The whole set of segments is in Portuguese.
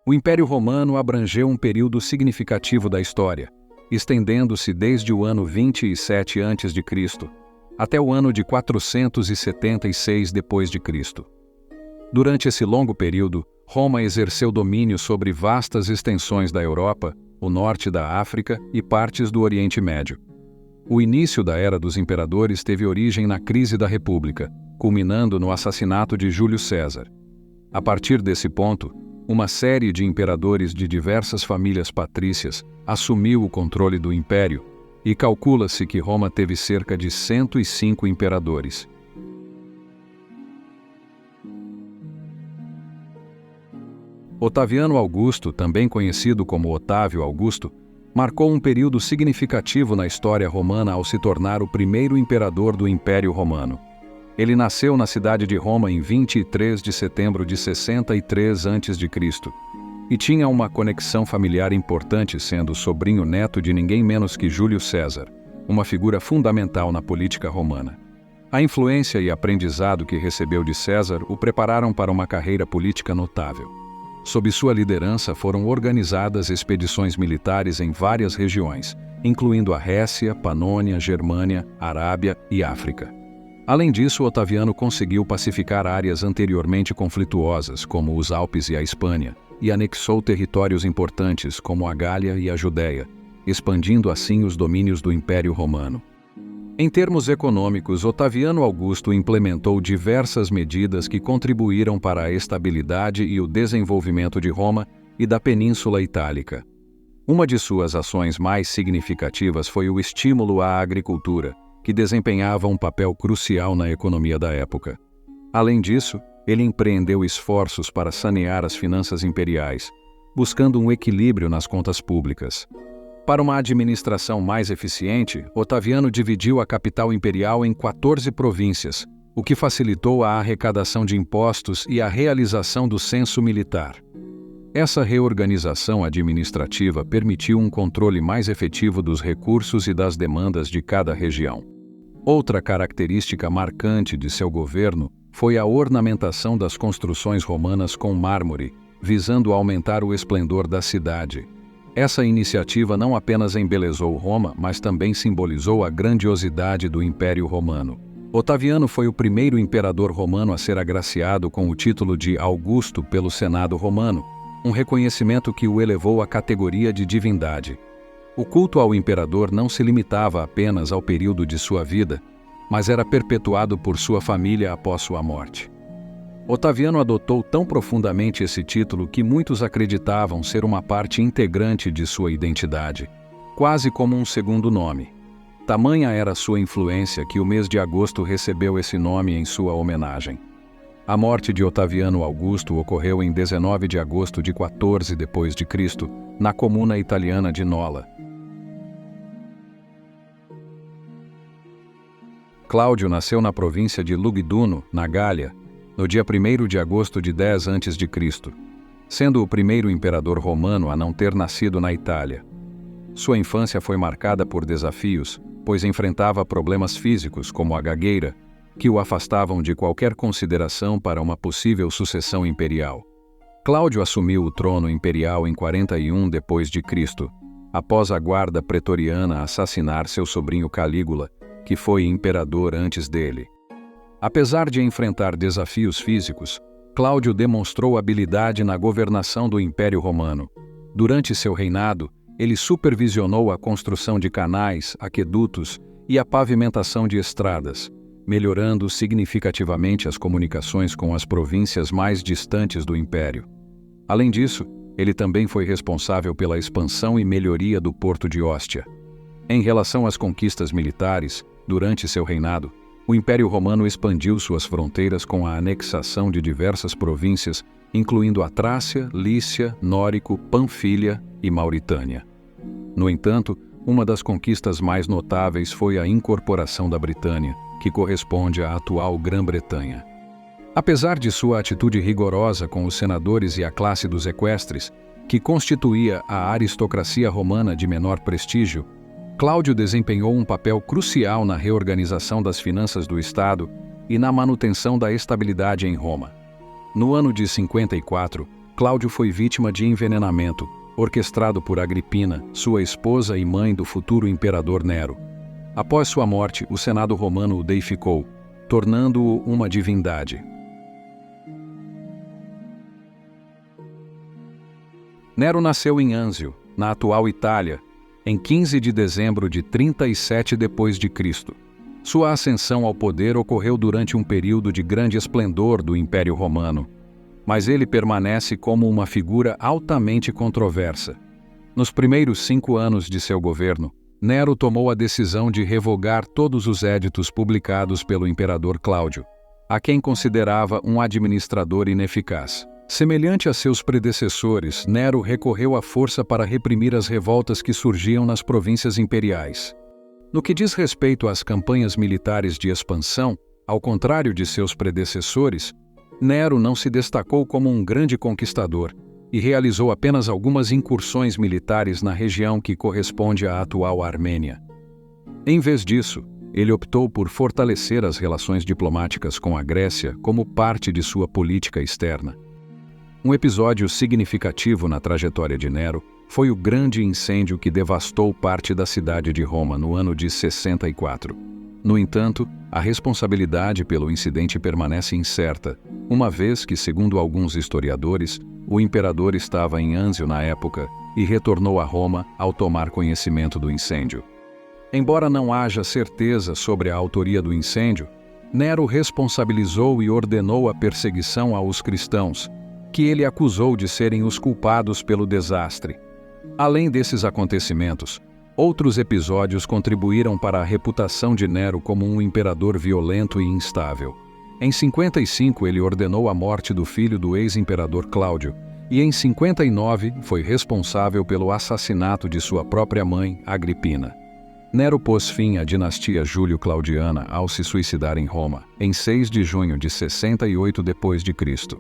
O Império Romano abrangeu um período significativo da história, estendendo-se desde o ano 27 a.C. até o ano de 476 d.C. Durante esse longo período, Roma exerceu domínio sobre vastas extensões da Europa, o norte da África e partes do Oriente Médio. O início da Era dos Imperadores teve origem na crise da República, culminando no assassinato de Júlio César. A partir desse ponto, uma série de imperadores de diversas famílias patrícias assumiu o controle do império, e calcula-se que Roma teve cerca de 105 imperadores. Otaviano Augusto, também conhecido como Otávio Augusto, marcou um período significativo na história romana ao se tornar o primeiro imperador do Império Romano. Ele nasceu na cidade de Roma em 23 de setembro de 63 a.C. e tinha uma conexão familiar importante, sendo sobrinho neto de ninguém menos que Júlio César, uma figura fundamental na política romana. A influência e aprendizado que recebeu de César o prepararam para uma carreira política notável. Sob sua liderança foram organizadas expedições militares em várias regiões, incluindo a Récia, Panônia, Germânia, Arábia e África. Além disso, Otaviano conseguiu pacificar áreas anteriormente conflituosas, como os Alpes e a Hispânia, e anexou territórios importantes, como a Gália e a Judéia, expandindo assim os domínios do Império Romano. Em termos econômicos, Otaviano Augusto implementou diversas medidas que contribuíram para a estabilidade e o desenvolvimento de Roma e da Península Itálica. Uma de suas ações mais significativas foi o estímulo à agricultura, que desempenhava um papel crucial na economia da época. Além disso, ele empreendeu esforços para sanear as finanças imperiais, buscando um equilíbrio nas contas públicas. Para uma administração mais eficiente, Otaviano dividiu a capital imperial em 14 províncias, o que facilitou a arrecadação de impostos e a realização do censo militar. Essa reorganização administrativa permitiu um controle mais efetivo dos recursos e das demandas de cada região. Outra característica marcante de seu governo foi a ornamentação das construções romanas com mármore, visando aumentar o esplendor da cidade. Essa iniciativa não apenas embelezou Roma, mas também simbolizou a grandiosidade do Império Romano. Otaviano foi o primeiro imperador romano a ser agraciado com o título de Augusto pelo Senado romano, um reconhecimento que o elevou à categoria de divindade. O culto ao imperador não se limitava apenas ao período de sua vida, mas era perpetuado por sua família após sua morte. Otaviano adotou tão profundamente esse título que muitos acreditavam ser uma parte integrante de sua identidade, quase como um segundo nome. Tamanha era sua influência que o mês de agosto recebeu esse nome em sua homenagem. A morte de Otaviano Augusto ocorreu em 19 de agosto de 14 d.C., na comuna italiana de Nola. Cláudio nasceu na província de Lugdunum, na Gália, no dia 1º de agosto de 10 a.C., sendo o primeiro imperador romano a não ter nascido na Itália. Sua infância foi marcada por desafios, pois enfrentava problemas físicos, como a gagueira, que o afastavam de qualquer consideração para uma possível sucessão imperial. Cláudio assumiu o trono imperial em 41 d.C., após a guarda pretoriana assassinar seu sobrinho Calígula, que foi imperador antes dele. Apesar de enfrentar desafios físicos, Cláudio demonstrou habilidade na governação do Império Romano. Durante seu reinado, ele supervisionou a construção de canais, aquedutos e a pavimentação de estradas, melhorando significativamente as comunicações com as províncias mais distantes do Império. Além disso, ele também foi responsável pela expansão e melhoria do porto de Ostia. Em relação às conquistas militares, durante seu reinado, o Império Romano expandiu suas fronteiras com a anexação de diversas províncias, incluindo a Trácia, Lícia, Nórico, Panfília e Mauritânia. No entanto, uma das conquistas mais notáveis foi a incorporação da Britânia, que corresponde à atual Grã-Bretanha. Apesar de sua atitude rigorosa com os senadores e a classe dos equestres, que constituía a aristocracia romana de menor prestígio, Cláudio desempenhou um papel crucial na reorganização das finanças do Estado e na manutenção da estabilidade em Roma. No ano de 54, Cláudio foi vítima de envenenamento, orquestrado por Agripina, sua esposa e mãe do futuro imperador Nero. Após sua morte, o Senado romano o deificou, tornando-o uma divindade. Nero nasceu em Anzio, na atual Itália, em 15 de dezembro de 37 d.C. Sua ascensão ao poder ocorreu durante um período de grande esplendor do Império Romano, mas ele permanece como uma figura altamente controversa. Nos primeiros 5 anos de seu governo, Nero tomou a decisão de revogar todos os éditos publicados pelo imperador Cláudio, a quem considerava um administrador ineficaz. Semelhante a seus predecessores, Nero recorreu à força para reprimir as revoltas que surgiam nas províncias imperiais. No que diz respeito às campanhas militares de expansão, ao contrário de seus predecessores, Nero não se destacou como um grande conquistador e realizou apenas algumas incursões militares na região que corresponde à atual Armênia. Em vez disso, ele optou por fortalecer as relações diplomáticas com a Grécia como parte de sua política externa. Um episódio significativo na trajetória de Nero foi o grande incêndio que devastou parte da cidade de Roma no ano de 64. No entanto, a responsabilidade pelo incidente permanece incerta, uma vez que, segundo alguns historiadores, o imperador estava em Anzio na época e retornou a Roma ao tomar conhecimento do incêndio. Embora não haja certeza sobre a autoria do incêndio, Nero responsabilizou e ordenou a perseguição aos cristãos, que ele acusou de serem os culpados pelo desastre. Além desses acontecimentos, outros episódios contribuíram para a reputação de Nero como um imperador violento e instável. Em 55 ele ordenou a morte do filho do ex-imperador Cláudio, e em 59 foi responsável pelo assassinato de sua própria mãe, Agripina. Nero pôs fim à dinastia Júlio-Claudiana ao se suicidar em Roma, em 6 de junho de 68 d.C.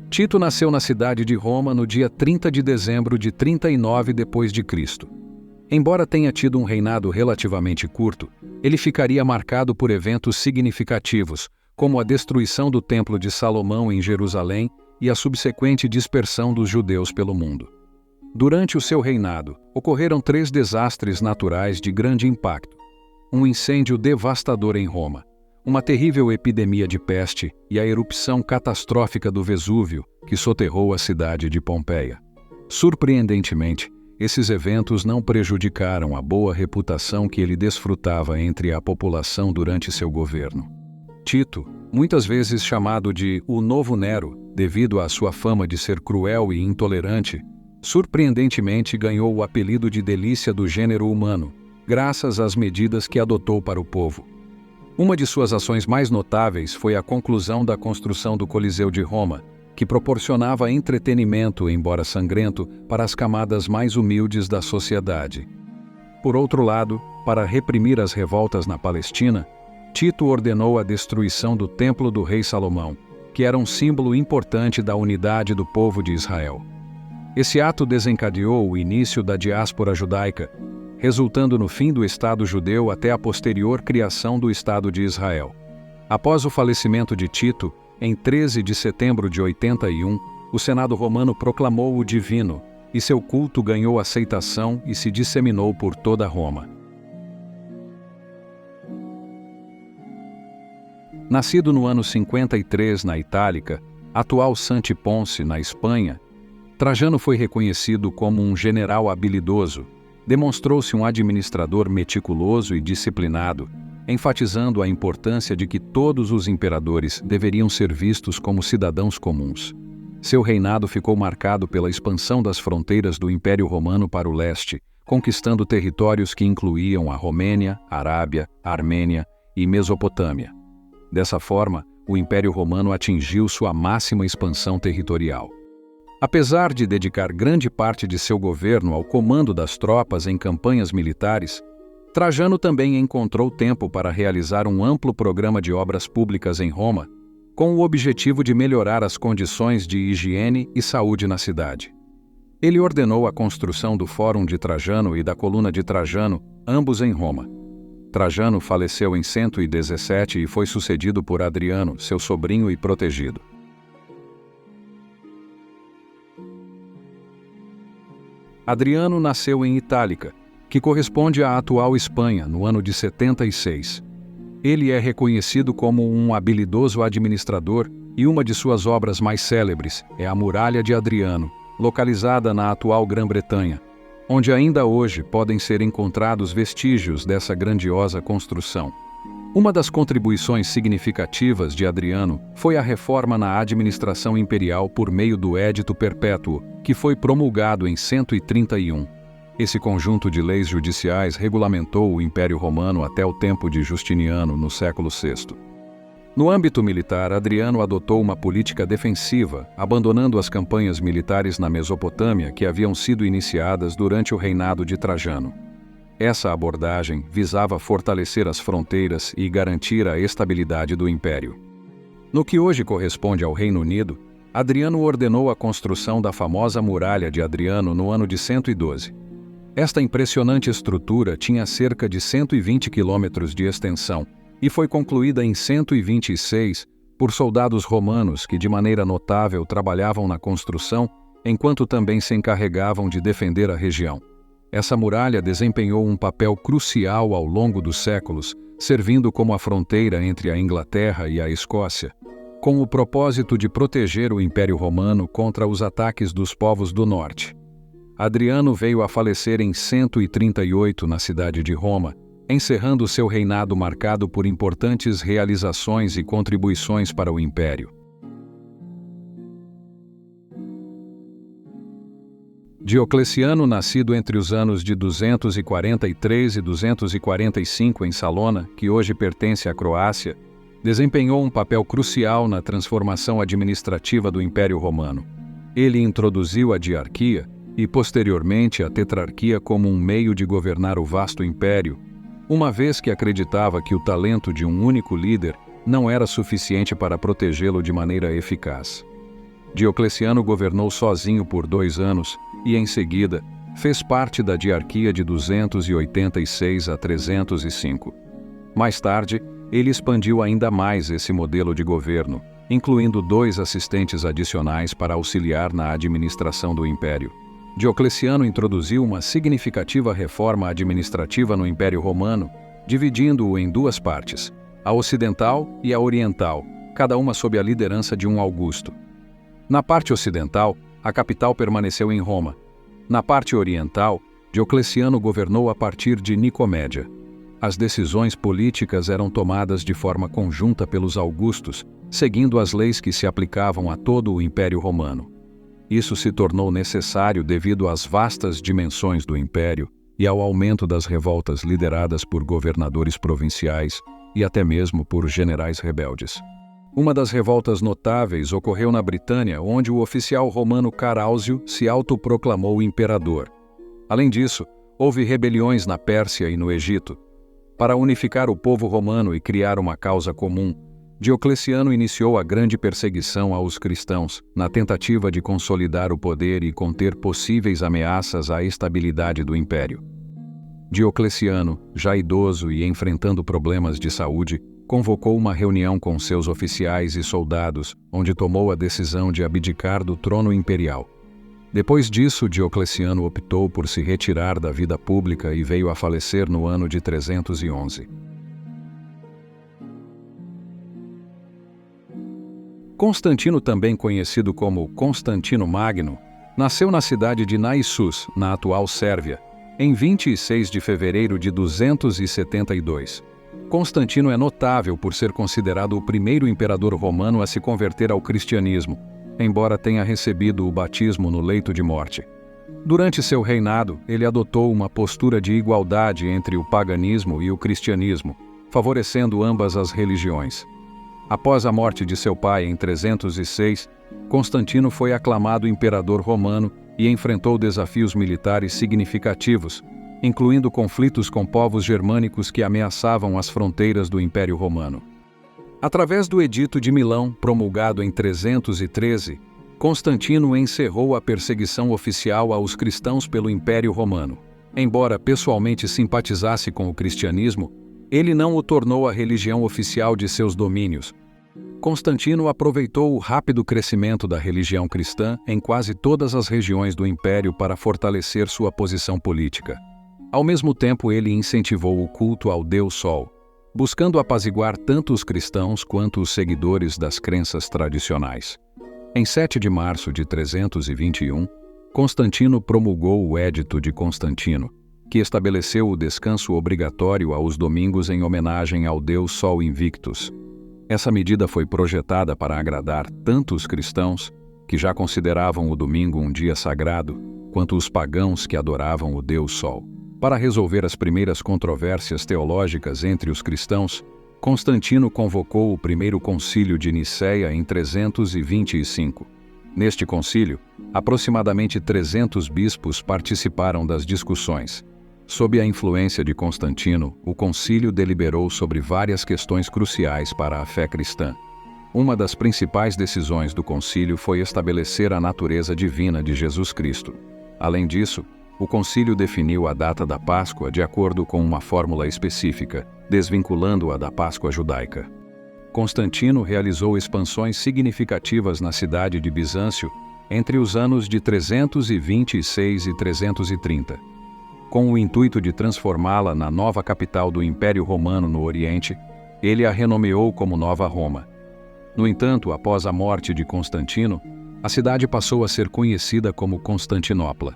Tito nasceu na cidade de Roma no dia 30 de dezembro de 39 d.C. Embora tenha tido um reinado relativamente curto, ele ficaria marcado por eventos significativos, como a destruição do Templo de Salomão em Jerusalém e a subsequente dispersão dos judeus pelo mundo. Durante o seu reinado, ocorreram 3 desastres naturais de grande impacto: um incêndio devastador em Roma, uma terrível epidemia de peste e a erupção catastrófica do Vesúvio, que soterrou a cidade de Pompeia. Surpreendentemente, esses eventos não prejudicaram a boa reputação que ele desfrutava entre a população durante seu governo. Tito, muitas vezes chamado de o Novo Nero, devido à sua fama de ser cruel e intolerante, surpreendentemente ganhou o apelido de delícia do gênero humano, graças às medidas que adotou para o povo. Uma de suas ações mais notáveis foi a conclusão da construção do Coliseu de Roma, que proporcionava entretenimento, embora sangrento, para as camadas mais humildes da sociedade. Por outro lado, para reprimir as revoltas na Palestina, Tito ordenou a destruição do Templo do rei Salomão, que era um símbolo importante da unidade do povo de Israel. Esse ato desencadeou o início da diáspora judaica, resultando no fim do Estado judeu até a posterior criação do Estado de Israel. Após o falecimento de Tito, em 13 de setembro de 81, o Senado romano proclamou-o divino, e seu culto ganhou aceitação e se disseminou por toda Roma. Nascido no ano 53 na Itálica, atual Santi Ponce, na Espanha, Trajano foi reconhecido como um general habilidoso. Demonstrou-se um administrador meticuloso e disciplinado, enfatizando a importância de que todos os imperadores deveriam ser vistos como cidadãos comuns. Seu reinado ficou marcado pela expansão das fronteiras do Império Romano para o leste, conquistando territórios que incluíam a Romênia, Arábia, Armênia e Mesopotâmia. Dessa forma, o Império Romano atingiu sua máxima expansão territorial. Apesar de dedicar grande parte de seu governo ao comando das tropas em campanhas militares, Trajano também encontrou tempo para realizar um amplo programa de obras públicas em Roma, com o objetivo de melhorar as condições de higiene e saúde na cidade. Ele ordenou a construção do Fórum de Trajano e da Coluna de Trajano, ambos em Roma. Trajano faleceu em 117 e foi sucedido por Adriano, seu sobrinho e protegido. Adriano nasceu em Itálica, que corresponde à atual Espanha, no ano de 76. Ele é reconhecido como um habilidoso administrador e uma de suas obras mais célebres é a Muralha de Adriano, localizada na atual Grã-Bretanha, onde ainda hoje podem ser encontrados vestígios dessa grandiosa construção. Uma das contribuições significativas de Adriano foi a reforma na administração imperial por meio do Édito Perpétuo, que foi promulgado em 131. Esse conjunto de leis judiciais regulamentou o Império Romano até o tempo de Justiniano, no século VI. No âmbito militar, Adriano adotou uma política defensiva, abandonando as campanhas militares na Mesopotâmia que haviam sido iniciadas durante o reinado de Trajano. Essa abordagem visava fortalecer as fronteiras e garantir a estabilidade do império. No que hoje corresponde ao Reino Unido, Adriano ordenou a construção da famosa Muralha de Adriano no ano de 112. Esta impressionante estrutura tinha cerca de 120 quilômetros de extensão e foi concluída em 126 por soldados romanos que de maneira notável trabalhavam na construção, enquanto também se encarregavam de defender a região. Essa muralha desempenhou um papel crucial ao longo dos séculos, servindo como a fronteira entre a Inglaterra e a Escócia, com o propósito de proteger o Império Romano contra os ataques dos povos do norte. Adriano veio a falecer em 138 na cidade de Roma, encerrando seu reinado marcado por importantes realizações e contribuições para o Império. Diocleciano, nascido entre os anos de 243 e 245 em Salona, que hoje pertence à Croácia, desempenhou um papel crucial na transformação administrativa do Império Romano. Ele introduziu a diarquia e, posteriormente, a tetrarquia como um meio de governar o vasto império, uma vez que acreditava que o talento de um único líder não era suficiente para protegê-lo de maneira eficaz. Diocleciano governou sozinho por 2 anos e, em seguida, fez parte da diarquia de 286 a 305. Mais tarde, ele expandiu ainda mais esse modelo de governo, incluindo 2 assistentes adicionais para auxiliar na administração do império. Diocleciano introduziu uma significativa reforma administrativa no Império Romano, dividindo-o em 2 partes, a ocidental e a oriental, cada uma sob a liderança de um Augusto. Na parte ocidental, a capital permaneceu em Roma. Na parte oriental, Diocleciano governou a partir de Nicomédia. As decisões políticas eram tomadas de forma conjunta pelos Augustos, seguindo as leis que se aplicavam a todo o Império Romano. Isso se tornou necessário devido às vastas dimensões do império e ao aumento das revoltas lideradas por governadores provinciais e até mesmo por generais rebeldes. Uma das revoltas notáveis ocorreu na Britânia, onde o oficial romano Caráusio se autoproclamou imperador. Além disso, houve rebeliões na Pérsia e no Egito. Para unificar o povo romano e criar uma causa comum, Diocleciano iniciou a grande perseguição aos cristãos, na tentativa de consolidar o poder e conter possíveis ameaças à estabilidade do império. Diocleciano, já idoso e enfrentando problemas de saúde, convocou uma reunião com seus oficiais e soldados, onde tomou a decisão de abdicar do trono imperial. Depois disso, Diocleciano optou por se retirar da vida pública e veio a falecer no ano de 311. Constantino, também conhecido como Constantino Magno, nasceu na cidade de Naissus, na atual Sérvia, em 26 de fevereiro de 272. Constantino é notável por ser considerado o primeiro imperador romano a se converter ao cristianismo, embora tenha recebido o batismo no leito de morte. Durante seu reinado, ele adotou uma postura de igualdade entre o paganismo e o cristianismo, favorecendo ambas as religiões. Após a morte de seu pai em 306, Constantino foi aclamado imperador romano e enfrentou desafios militares significativos, incluindo conflitos com povos germânicos que ameaçavam as fronteiras do Império Romano. Através do Edito de Milão, promulgado em 313, Constantino encerrou a perseguição oficial aos cristãos pelo Império Romano. Embora pessoalmente simpatizasse com o cristianismo, Ele não o tornou a religião oficial de seus domínios. Constantino aproveitou o rápido crescimento da religião cristã em quase todas as regiões do império para fortalecer sua posição política. Ao mesmo tempo, ele incentivou o culto ao Deus Sol, buscando apaziguar tanto os cristãos quanto os seguidores das crenças tradicionais. Em 7 de março de 321, Constantino promulgou o Edito de Constantino, que estabeleceu o descanso obrigatório aos domingos em homenagem ao Deus Sol Invictus. Essa medida foi projetada para agradar tanto os cristãos, que já consideravam o domingo um dia sagrado, quanto os pagãos que adoravam o Deus Sol. Para resolver as primeiras controvérsias teológicas entre os cristãos, Constantino convocou o primeiro concílio de Nicéia em 325. Neste concílio, aproximadamente 300 bispos participaram das discussões. Sob a influência de Constantino, o concílio deliberou sobre várias questões cruciais para a fé cristã. Uma das principais decisões do concílio foi estabelecer a natureza divina de Jesus Cristo. Além disso, o concílio definiu a data da Páscoa de acordo com uma fórmula específica, desvinculando-a da Páscoa judaica. Constantino realizou expansões significativas na cidade de Bizâncio entre os anos de 326 e 330. Com o intuito de transformá-la na nova capital do Império Romano no Oriente, ele a renomeou como Nova Roma. No entanto, após a morte de Constantino, a cidade passou a ser conhecida como Constantinopla.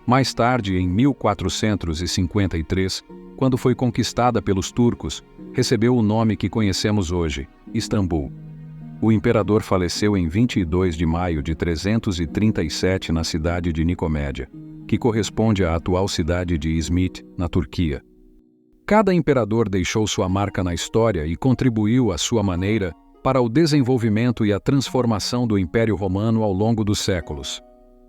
Mais tarde, em 1453, quando foi conquistada pelos turcos, recebeu o nome que conhecemos hoje, Istambul. O imperador faleceu em 22 de maio de 337 na cidade de Nicomédia, que corresponde à atual cidade de Izmit, na Turquia. Cada imperador deixou sua marca na história e contribuiu à sua maneira para o desenvolvimento e a transformação do Império Romano ao longo dos séculos.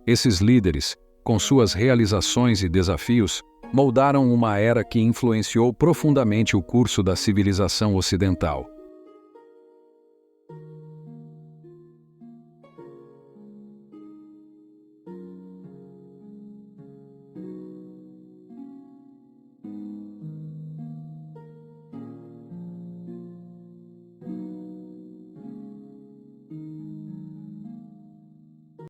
Esses líderes, com suas realizações e desafios, moldaram uma era que influenciou profundamente o curso da civilização ocidental.